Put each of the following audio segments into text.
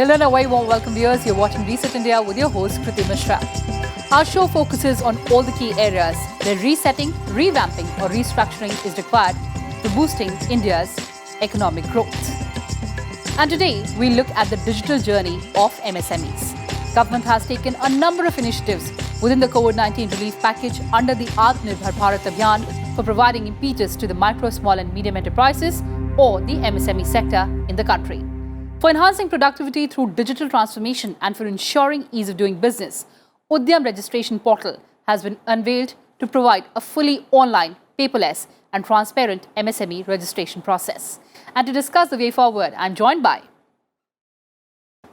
Hello and a very warm welcome viewers. You're watching Reset India with your host Kriti Mishra. Our show focuses on all the key areas where resetting, revamping or restructuring is required to boosting India's economic growth. And today we look at the digital journey of MSMEs. Government has taken a number of initiatives within the COVID-19 relief package under the Atmanirbhar Bharat Abhiyan for providing impetus to the micro, small and medium enterprises or the MSME sector in the country. For enhancing productivity through digital transformation and for ensuring ease of doing business, Udyam Registration Portal has been unveiled to provide a fully online, paperless and transparent MSME registration process. And to discuss the way forward, I am joined by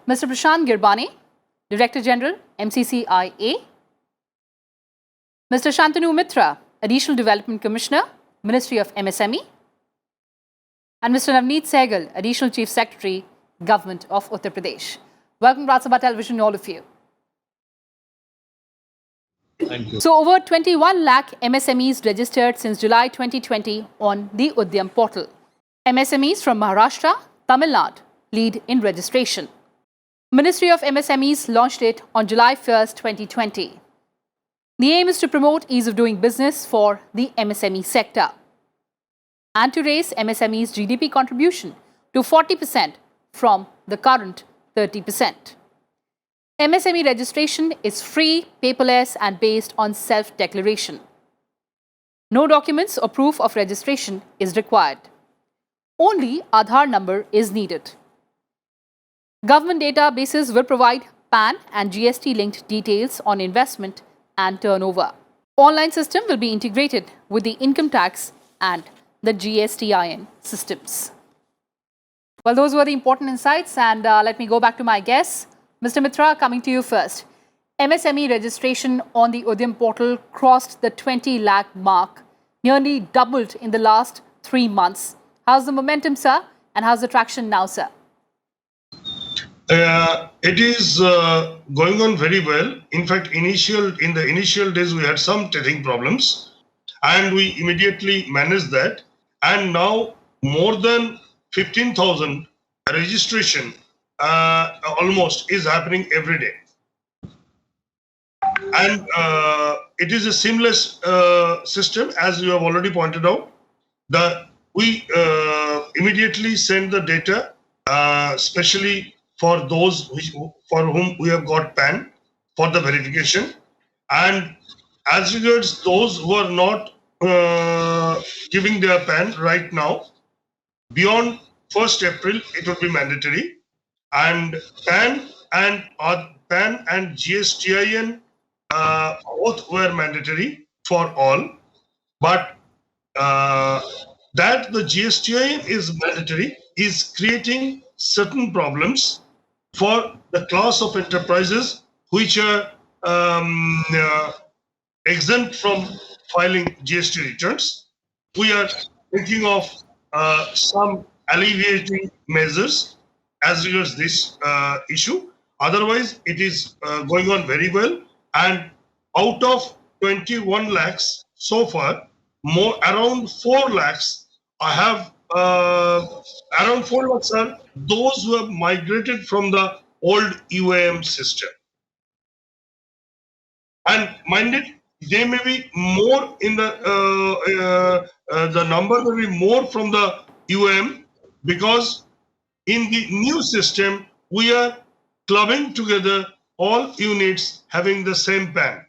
Mr. Prashant Girbane, Director General, MCCIA, Mr. Santanu Mitra, Additional Development Commissioner, Ministry of MSME, and Mr. Navneet Sehgal, Additional Chief Secretary, Govt of Uttar Pradesh. Welcome to Rajya Sabha Television, all of you. Thank you. So over 21 lakh MSMEs registered since July 2020 on the Udyam portal. MSMEs from Maharashtra, Tamil Nadu lead in registration. Ministry of MSMEs launched it on July 1st, 2020. The aim is to promote ease of doing business for the MSME sector and to raise MSMEs' GDP contribution to 40% from the current 30%. MSME registration is free, paperless and based on self-declaration. No documents or proof of registration is required. Only Aadhaar number is needed. Government databases will provide PAN and GST-linked details on investment and turnover. Online system will be integrated with the income tax and the GSTIN systems. Well, those were the important insights and let me go back to my guests. Mr. Mitra, coming to you first. MSME registration on the Udyam portal crossed the 20 lakh mark, nearly doubled in the last 3 months. How's the momentum, sir? And how's the traction now, sir? It is going on very well. In fact, in the initial days, we had some teething problems and we immediately managed that. And now more than 15,000 registration almost is happening every day. And it is a seamless system, as you have already pointed out. We immediately send the data, especially for those for whom we have got PAN for the verification. And as regards those who are not giving their PAN right now, beyond 1st April, it will be mandatory. And PAN and GSTIN both were mandatory for all. But that the GSTIN is mandatory is creating certain problems for the class of enterprises which are exempt from filing GST returns. We are thinking of some alleviating measures as regards this issue. Otherwise, it is going on very well. And out of 21 lakhs so far, around 4 lakhs, I have around 4 lakhs are those who have migrated from the old UAM system. And mind it, they may be more in the number may be more from the UAM, because in the new system, we are clubbing together all units having the same PAN.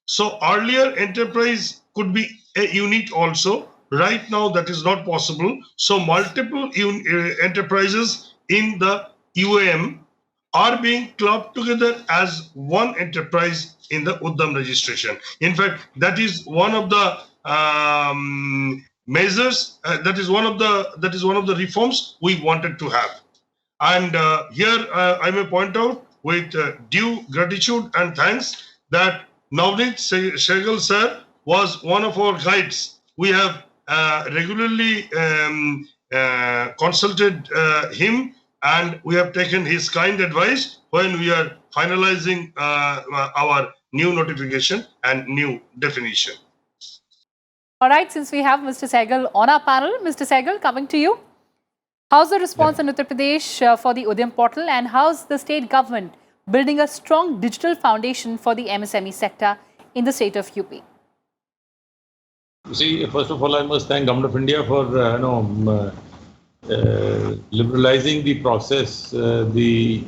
So earlier enterprise could be a unit also. Right now that is not possible. So multiple enterprises in the UAM are being clubbed together as one enterprise in the Udyam registration. In fact, that is one of the measures. That is one of the reforms we wanted to have. And here I may point out with due gratitude and thanks that Navneet Sehgal sir was one of our guides. We have regularly consulted him and we have taken his kind advice when we are finalizing our new notification and new definition. All right, since we have Mr. Sehgal on our panel, Mr. Sehgal, coming to you. How's the response in Uttar Pradesh for the Udyam portal, and how's the state government building a strong digital foundation for the MSME sector in the state of UP? See, first of all, I must thank Govt of India for liberalizing the process. The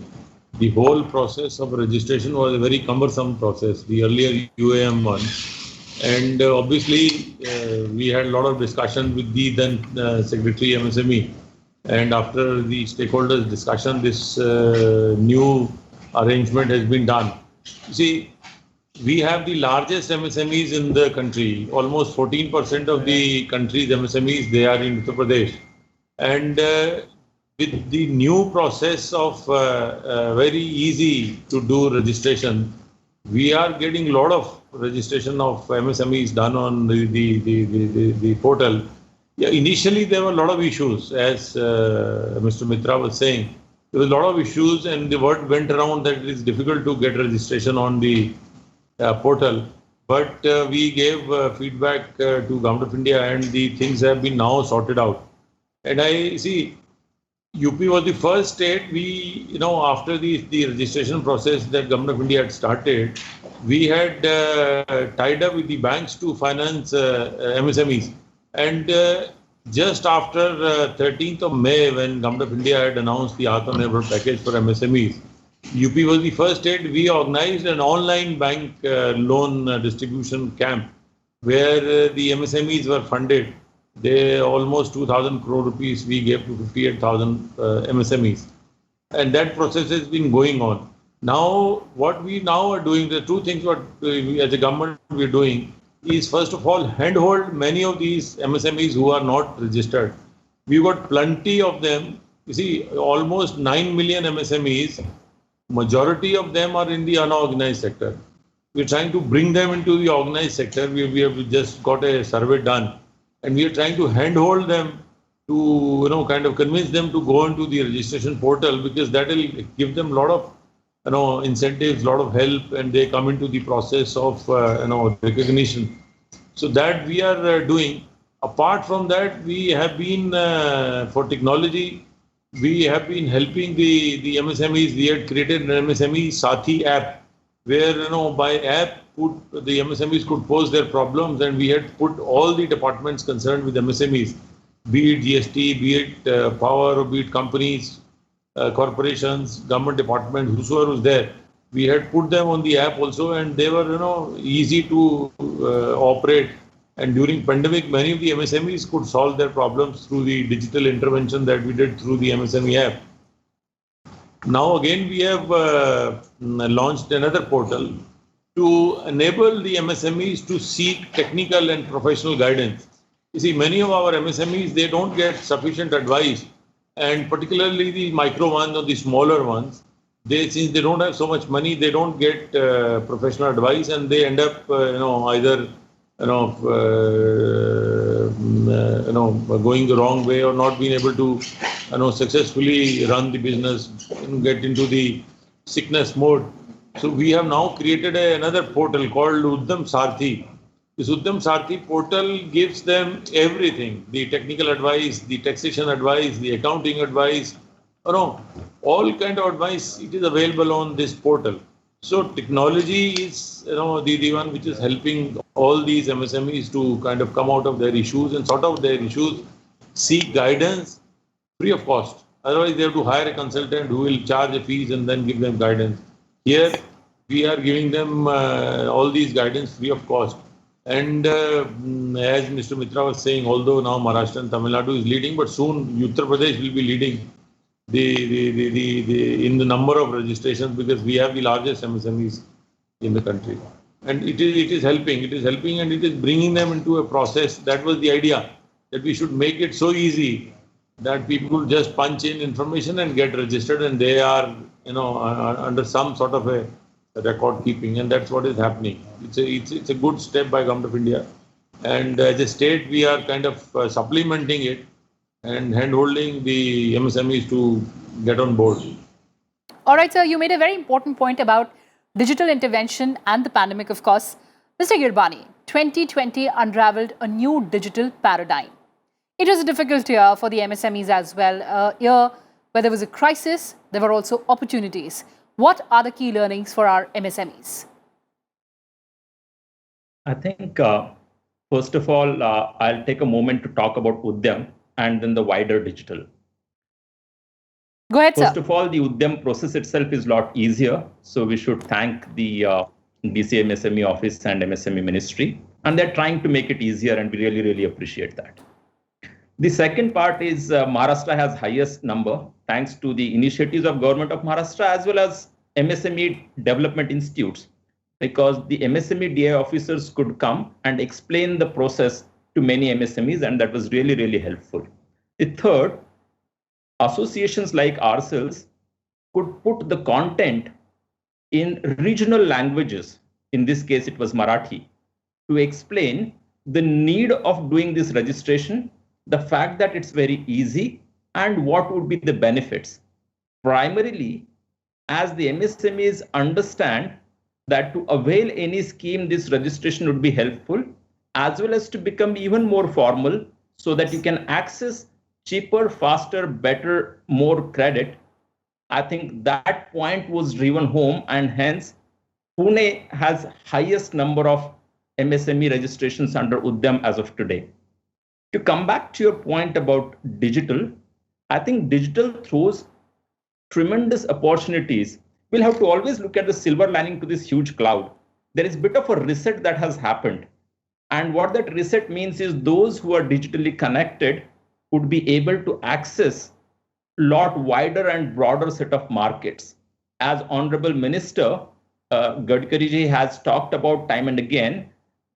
whole process of registration was a very cumbersome process, the earlier UAM one. And obviously, we had a lot of discussion with the then Secretary MSME. And after the stakeholders' discussion, this new arrangement has been done. You see, we have the largest MSMEs in the country. Almost 14% of the country's MSMEs, they are in Uttar Pradesh. And with the new process of very easy to do registration, we are getting a lot of registration of MSMEs done on the portal. Yeah, initially, there were a lot of issues, as Mr. Mitra was saying. There was a lot of issues, and the word went around that it is difficult to get registration on the portal. But we gave feedback to Govt of India, and the things have been now sorted out. And I see, UP was the first state. We, after the registration process that Govt of India had started, we had tied up with the banks to finance MSMEs. And just after 13th of May, when Govt of India had announced the Atmanirbhar package for MSMEs, UP was the first state. We organized an online bank loan distribution camp where the MSMEs were funded. They almost 2,000 crore rupees we gave to 58,000 MSMEs. And that process has been going on. Now, what we now are doing, the two things what we as a government we are doing is, first of all, handhold many of these MSMEs who are not registered. We've got plenty of them. You see, almost 9 million MSMEs, majority of them are in the unorganized sector. We're trying to bring them into the organized sector. We have just got a survey done, and we are trying to handhold them to, kind of convince them to go into the registration portal, because that will give them a lot of incentives, a lot of help, and they come into the process of, recognition. So that we are doing. Apart from that, we have been, for technology, we have been helping the MSMEs. We had created an MSME Sathi app, where, by app, the MSMEs could post their problems, and we had put all the departments concerned with MSMEs, be it GST, be it power, or be it companies, corporations, government departments, whosoever was there, we had put them on the app also, and they were, easy to operate. And during pandemic, many of the MSMEs could solve their problems through the digital intervention that we did through the MSME app. Now again, we have launched another portal to enable the MSMEs to seek technical and professional guidance. You see, many of our MSMEs, they don't get sufficient advice. And particularly the micro ones or the smaller ones, since they don't have so much money, they don't get professional advice, and they end up, either, going the wrong way, or not being able to, successfully run the business and get into the sickness mode. So we have now created another portal called Udyam Sarthi. This Udyam Sarthi portal gives them everything, the technical advice, the taxation advice, the accounting advice, all kind of advice. It is available on this portal. So technology is, the one which is helping all these MSMEs to kind of come out of their issues and sort out their issues, seek guidance free of cost. Otherwise, they have to hire a consultant who will charge a fees and then give them guidance. Here, we are giving them all these guidance free of cost. And as Mr. Mitra was saying, although now Maharashtra and Tamil Nadu is leading, but soon Uttar Pradesh will be leading in the number of registrations, because we have the largest MSMEs in the country. And it is helping. It is helping, and it is bringing them into a process. That was the idea, that we should make it so easy that people just punch in information and get registered, and they are, under some sort of a record keeping, and that's what is happening. It's a good step by Govt of India, and as a state we are kind of supplementing it and hand-holding the MSMEs to get on board. All right, sir, you made a very important point about digital intervention and the pandemic, of course. Mr. Girbane, 2020 unraveled a new digital paradigm. It was a difficult year for the MSMEs as well. A year where there was a crisis, there were also opportunities. What are the key learnings for our MSMEs? I think, first of all, I'll take a moment to talk about Udyam and then the wider digital. Go ahead, sir. First of all, the Udyam process itself is a lot easier. So we should thank the DC MSME office and MSME ministry. And they're trying to make it easier, and we really, really appreciate that. The second part is Maharashtra has highest number thanks to the initiatives of government of Maharashtra as well as MSME development institutes, because the MSME DI officers could come and explain the process to many MSMEs, and that was really, really helpful. The third, associations like ourselves could put the content in regional languages. In this case, it was Marathi, to explain the need of doing this registration, the fact that it's very easy, and what would be the benefits. Primarily, as the MSMEs understand that to avail any scheme, this registration would be helpful, as well as to become even more formal so that you can access cheaper, faster, better, more credit. I think that point was driven home, and hence Pune has highest number of MSME registrations under Udyam as of today. To come back to your point about digital, I think digital throws tremendous opportunities. We'll have to always look at the silver lining to this huge cloud. There is a bit of a reset that has happened. And what that reset means is those who are digitally connected would be able to access a lot wider and broader set of markets. As Honorable Minister Gadkari ji has talked about time and again,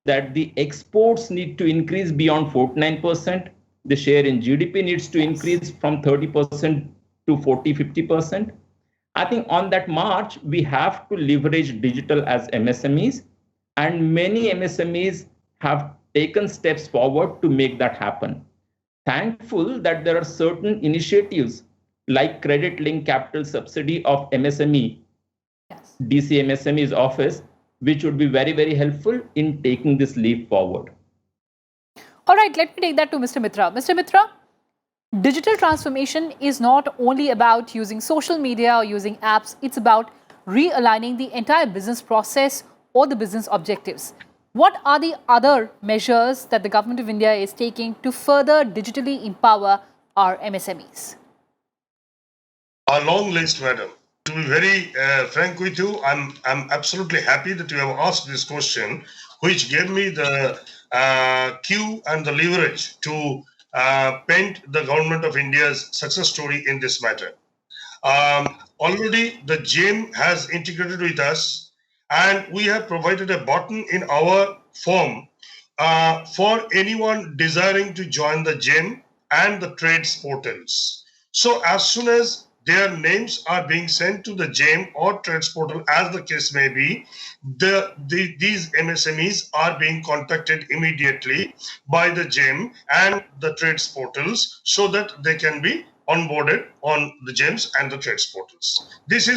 that the exports need to increase beyond 49%. The share in GDP needs to increase from 30% to 40-50%. I think on that march, we have to leverage digital as MSMEs, and many MSMEs have taken steps forward to make that happen. Thankful that there are certain initiatives like credit link capital subsidy of MSME, Yes. DC MSME's office, which would be very, very helpful in taking this leap forward. All right, let me take that to Mr. Mitra. Mr. Mitra, digital transformation is not only about using social media or using apps, it's about realigning the entire business process or the business objectives. What are the other measures that the Government of India is taking to further digitally empower our MSMEs? A long list, madam. To be very frank with you, I'm absolutely happy that you have asked this question, which gave me the cue and the leverage to paint the Government of India's success story in this matter. Already the GEM has integrated with us, and we have provided a button in our form for anyone desiring to join the GEM and the trades portals. So as soon as their names are being sent to the GEM or trades portal, as the case may be, these MSMEs are being contacted immediately by the GEM and the trades portals so that they can be onboarded on the GEMs and the trades portals. This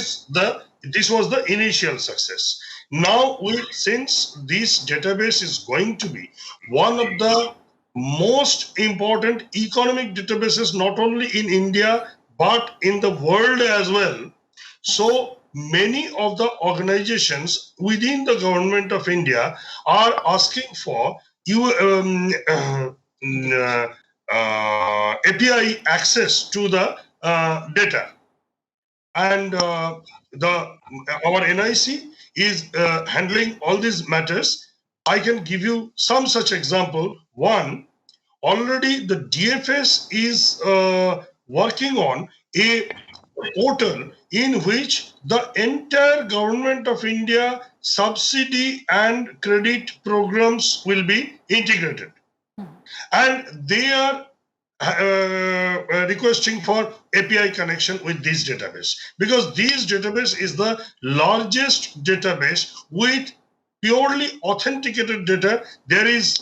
was the initial success. Now, since this database is going to be one of the most important economic databases, not only in India, but in the world as well. So many of the organizations within the Government of India are asking for API access to the data. And our NIC is handling all these matters. I can give you some such example. One, already the DFS is working on a portal in which the entire Government of India subsidy and credit programs will be integrated. And they are requesting for API connection with this database, because this database is the largest database with purely authenticated data. There is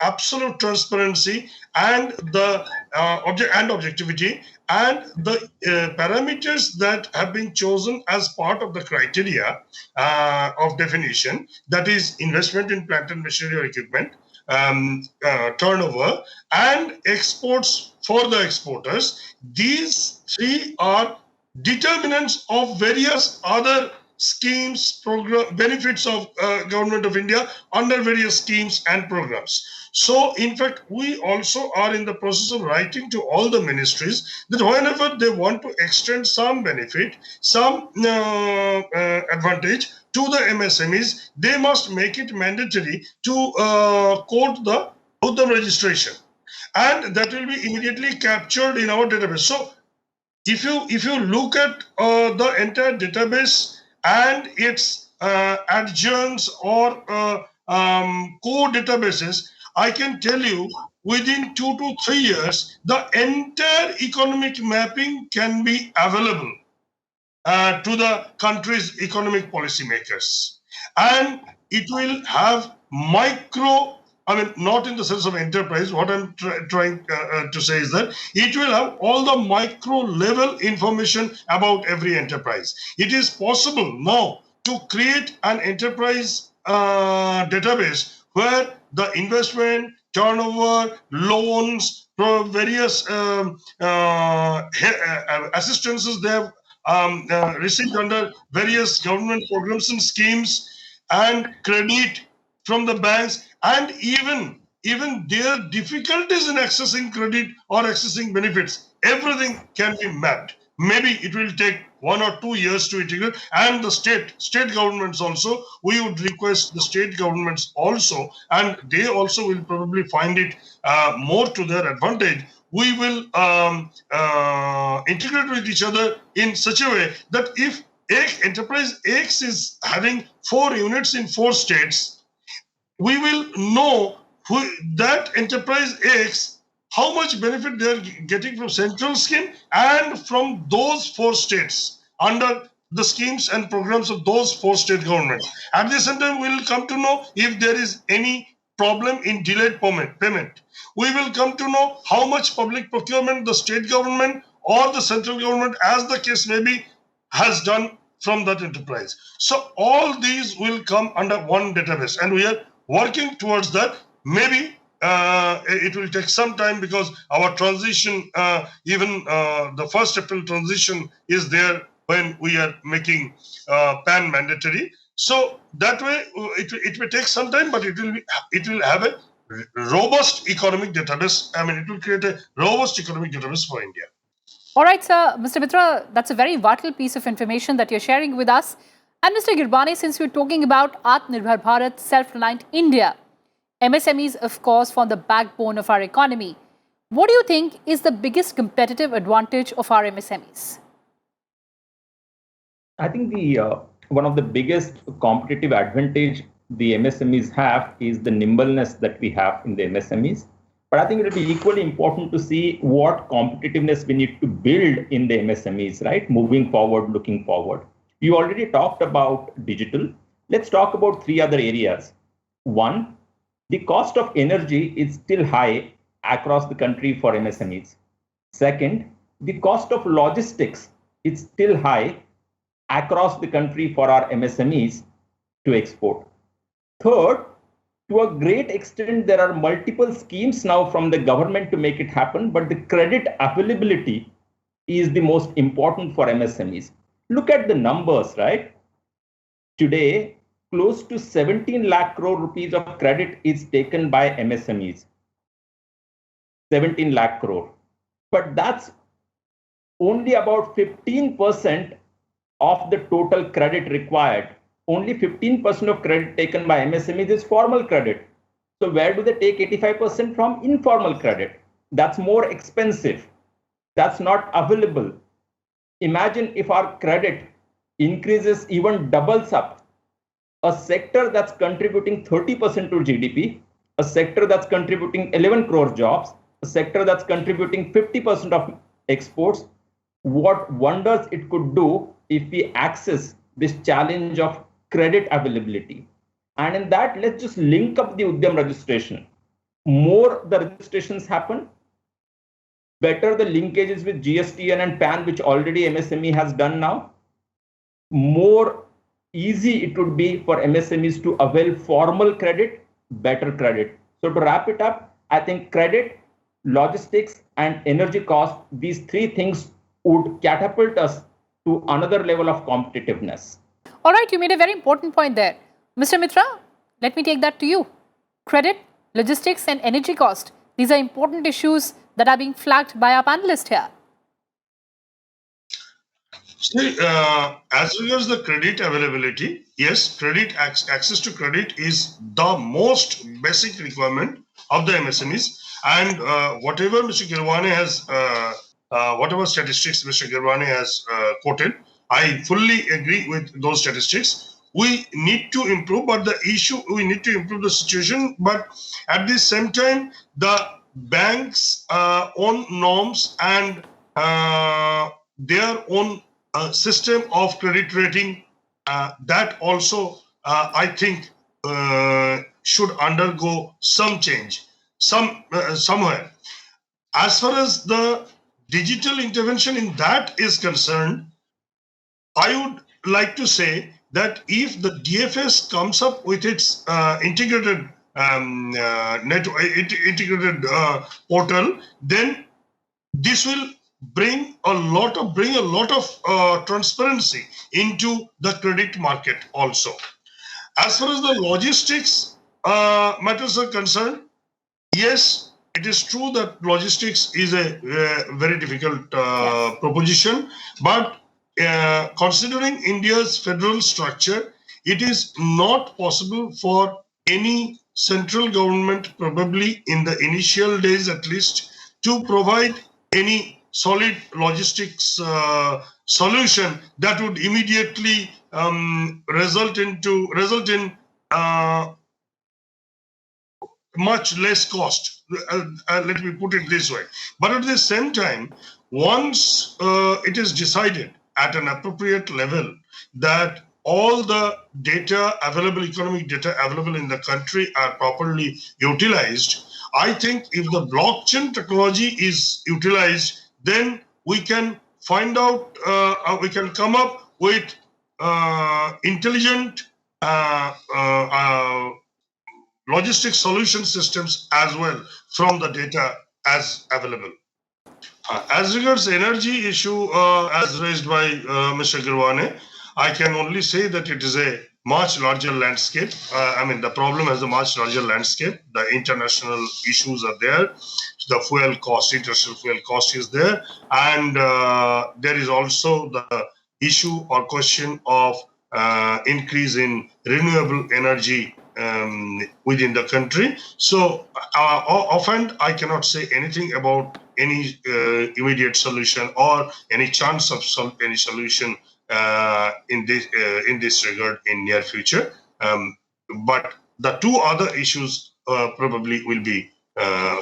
absolute transparency and the objectivity, and the parameters that have been chosen as part of the criteria of definition, that is investment in plant and machinery or equipment, turnover, and exports for the exporters. These three are determinants of various other schemes, benefits of Government of India under various schemes and programs. So, in fact, we also are in the process of writing to all the ministries that whenever they want to extend some benefit, some advantage to the MSMEs, they must make it mandatory to quote the Udyam registration, and that will be immediately captured in our database. So, if you look at the entire database and its adjuncts or core databases, I can tell you within 2 to 3 years, the entire economic mapping can be available to the country's economic policymakers. And it will have micro, I mean, not in the sense of enterprise. What I'm trying to say is that it will have all the micro level information about every enterprise. It is possible now to create an enterprise database where the investment, turnover, loans, various assistances they have received under various government programs and schemes, and credit from the banks, and even their difficulties in accessing credit or accessing benefits, everything can be mapped. Maybe it will take 1 or 2 years to integrate, and the state governments also, we would request the state governments also, and they also will probably find it more to their advantage. We will integrate with each other in such a way that if enterprise X is having 4 units in 4 states, we will know that enterprise X, how much benefit they are getting from central scheme and from those 4 states under the schemes and programs of those 4 state governments. At the same time, we will come to know if there is any problem in delayed payment. We will come to know how much public procurement the state government or the central government, as the case may be, has done from that enterprise. So all these will come under one database, and we are working towards that. Maybe it will take some time because our transition, even the 1st April transition is there when we are making PAN mandatory. So that way it may take some time, but it will have a robust economic database. I mean, it will create a robust economic database for India. All right, sir. Mr. Mitra, that's a very vital piece of information that you're sharing with us. And Mr. Girbane, since we're talking about Atmanirbhar Bharat, self-reliant India, MSMEs, of course, form the backbone of our economy. What do you think is the biggest competitive advantage of our MSMEs? I think one of the biggest competitive advantage the MSMEs have is the nimbleness that we have in the MSMEs. But I think it will be equally important to see what competitiveness we need to build in the MSMEs, right? Moving forward, looking forward. You already talked about digital. Let's talk about 3 other areas. 1, the cost of energy is still high across the country for MSMEs. 2nd, the cost of logistics is still high across the country for our MSMEs to export. 3rd, to a great extent, there are multiple schemes now from the government to make it happen, but the credit availability is the most important for MSMEs. Look at the numbers, right? Today, close to 17 lakh crore rupees of credit is taken by MSMEs. 17 lakh crore. But that's only about 15% of the total credit required. Only 15% of credit taken by MSMEs is formal credit. So where do they take 85% from? Informal credit. That's more expensive. That's not available. Imagine if our credit increases, even doubles up. A sector that's contributing 30% to GDP, a sector that's contributing 11 crore jobs, a sector that's contributing 50% of exports, what wonders it could do if we access this challenge of credit availability. And in that, let's just link up the Udyam registration. More the registrations happen, better the linkages with GSTN and PAN, which already MSME has done now, more easy it would be for MSMEs to avail formal credit, better credit. So to wrap it up, I think credit, logistics, and energy cost, these three things would catapult us to another level of competitiveness. All right, you made a very important point there. Mr. Mitra, let me take that to you. Credit, logistics, and energy cost. These are important issues that are being flagged by our panelist here. See, as regards the credit availability, yes, access to credit is the most basic requirement of the MSMEs. And whatever Mr. Girbane has, whatever statistics Mr. Girbane has quoted, I fully agree with those statistics. We need to improve, but we need to improve the situation. But at the same time, the banks' own norms and their own system of credit rating, that also, I think, should undergo some change somewhere. As far as the digital intervention in that is concerned, I would like to say that if the DFS comes up with its integrated portal, then this will bring a lot of transparency into the credit market also. As far as the logistics matters are concerned, yes, it is true that logistics is a very difficult proposition, but considering India's federal structure, it is not possible for any central government, probably in the initial days at least, to provide any solid logistics solution that would immediately result in much less cost. Let me put it this way. But at the same time, once it is decided at an appropriate level that all the data available, economic data available in the country are properly utilized, I think if the blockchain technology is utilized, then we can find out, we can come up with intelligent logistic solution systems as well from the data as available. As regards energy issue as raised by Mr. Girbane, I can only say that it is a much larger landscape. I mean, the problem has a much larger landscape. The international issues are there. The fuel cost, international fuel cost is there. And there is also the issue or question of increase in renewable energy within the country. So often I cannot say anything about any immediate solution or any chance of any solution in this regard in near future. But the two other issues probably will be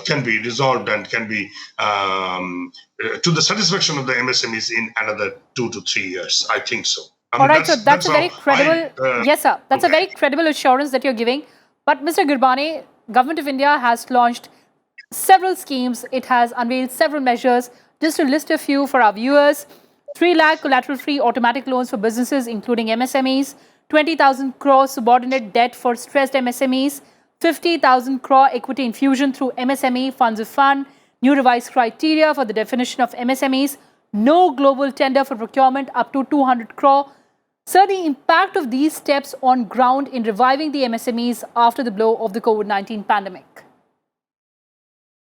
can be resolved and can be to the satisfaction of the MSMEs in another 2 to 3 years. I think so. All right, so that's a very credible, yes, sir. That's a very credible assurance that you're giving. But Mr. Girbane, Government of India has launched several schemes. It has unveiled several measures. Just to list a few for our viewers: 3 lakh collateral-free automatic loans for businesses, including MSMEs; 20,000 crore subordinate debt for stressed MSMEs; 50,000 crore equity infusion through MSME funds of fund; new revised criteria for the definition of MSMEs; no global tender for procurement up to 200 crore. Sir, the impact of these steps on ground in reviving the MSMEs after the blow of the COVID-19 pandemic?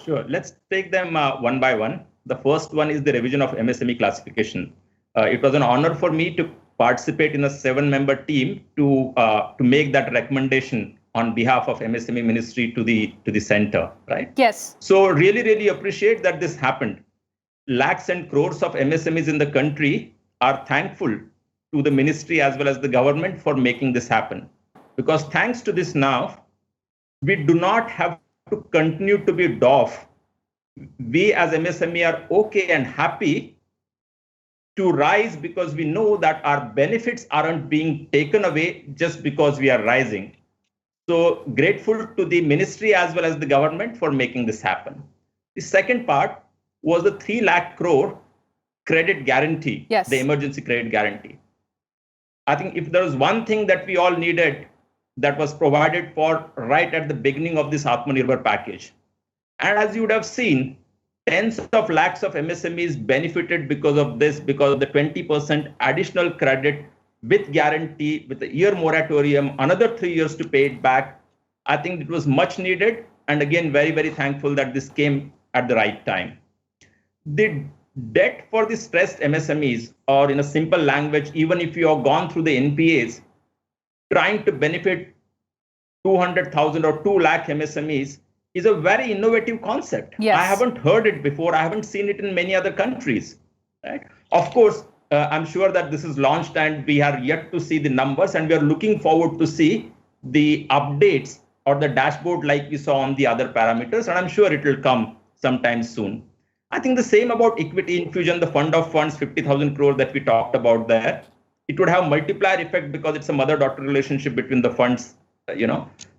Sure. Let's take them one by one. The first one is the revision of MSME classification. It was an honor for me to participate in a 7-member team to make that recommendation on behalf of MSME Ministry to the center, right? Yes. So really appreciate that this happened. Lakhs and crores of MSMEs in the country are thankful to the ministry as well as the government for making this happen. Because thanks to this now, we do not have to continue to be DOF. We as MSME are okay and happy to rise because we know that our benefits aren't being taken away just because we are rising. So grateful to the ministry as well as the government for making this happen. The second part was the 3 lakh crore credit guarantee, yes, the emergency credit guarantee. I think if there was one thing that we all needed that was provided for right at the beginning of this Atmanirbhar package. And as you would have seen, tens of lakhs of MSMEs benefited because of this, because of the 20% additional credit with guarantee, with a year moratorium, another 3 years to pay it back. I think it was much needed. And again, very, very thankful that this came at the right time. The debt for the stressed MSMEs, or in a simple language, even if you have gone through the NPAs, trying to benefit 200,000 or 2 lakh MSMEs is a very innovative concept. Yes. I haven't heard it before. I haven't seen it in many other countries. Right? Of course, I'm sure that this is launched and we are yet to see the numbers, and we are looking forward to see the updates or the dashboard like we saw on the other parameters, and I'm sure it will come sometime soon. I think the same about equity infusion, the fund of funds, 50,000 crore that we talked about there. It would have multiplier effect because it's a mother-daughter relationship between the funds,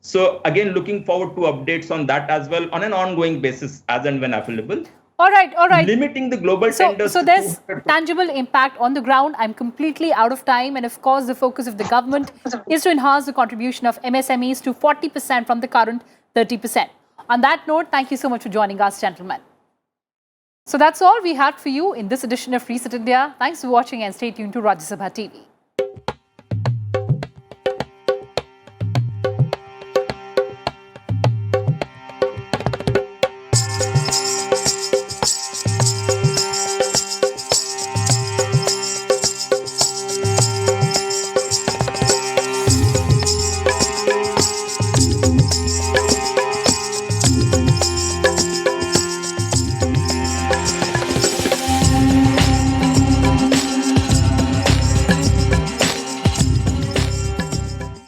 So again, looking forward to updates on that as well on an ongoing basis as and when available. All right. Limiting the global tenders. So there's tangible impact on the ground. I'm completely out of time. And of course, the focus of the government is to enhance the contribution of MSMEs to 40% from the current 30%. On that note, thank you so much for joining us, gentlemen. So that's all we had for you in this edition of Reset India. Thanks for watching and stay tuned to Rajya Sabha TV.